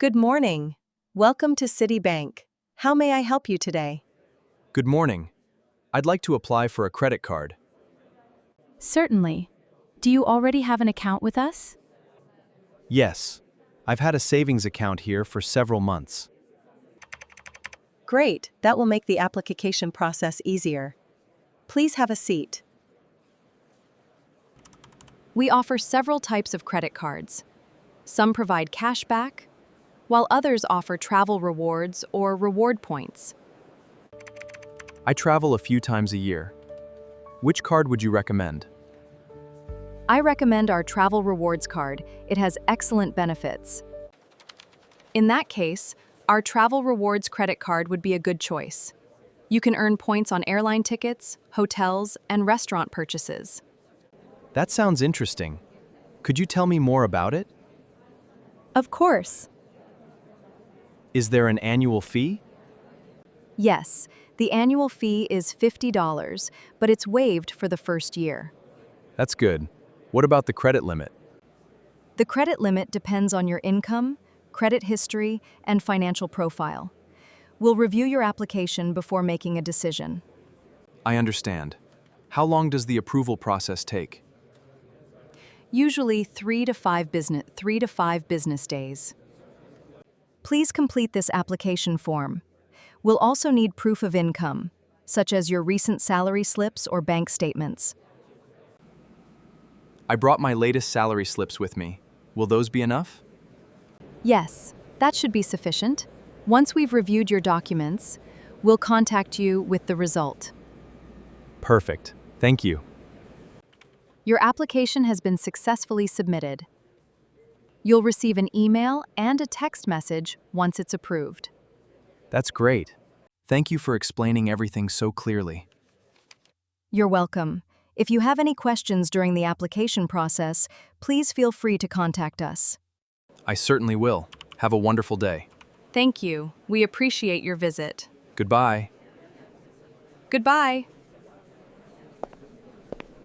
Good morning. Welcome to Citibank. How may I help you today? Good morning. I'd like to apply for a credit card. Certainly. Do you already have an account with us? Yes. I've had a savings account here for several months. Great, that will make the application process easier. Please have a seat. We offer several types of credit cards. Some provide cash back, while others offer travel rewards or reward points. I travel a few times a year. Which card would you recommend? I recommend our travel rewards card. It has excellent benefits. In that case, our travel rewards credit card would be a good choice. You can earn points on airline tickets, hotels, and restaurant purchases. That sounds interesting. Could you tell me more about it? Of course. Is there an annual fee? Yes, the annual fee is $50, but it's waived for the first year. That's good. What about the credit limit? The credit limit depends on your income, credit history, and financial profile. We'll review your application before making a decision. I understand. How long does the approval process take? Usually 3 to 5 business days. Please complete this application form. We'll also need proof of income, such as your recent salary slips or bank statements. I brought my latest salary slips with me. Will those be enough? Yes, that should be sufficient. Once we've reviewed your documents, we'll contact you with the result. Perfect. Thank you. Your application has been successfully submitted. You'll receive an email and a text message once it's approved. That's great. Thank you for explaining everything so clearly. You're welcome. If you have any questions during the application process, please feel free to contact us. I certainly will. Have a wonderful day. Thank you. We appreciate your visit. Goodbye. Goodbye.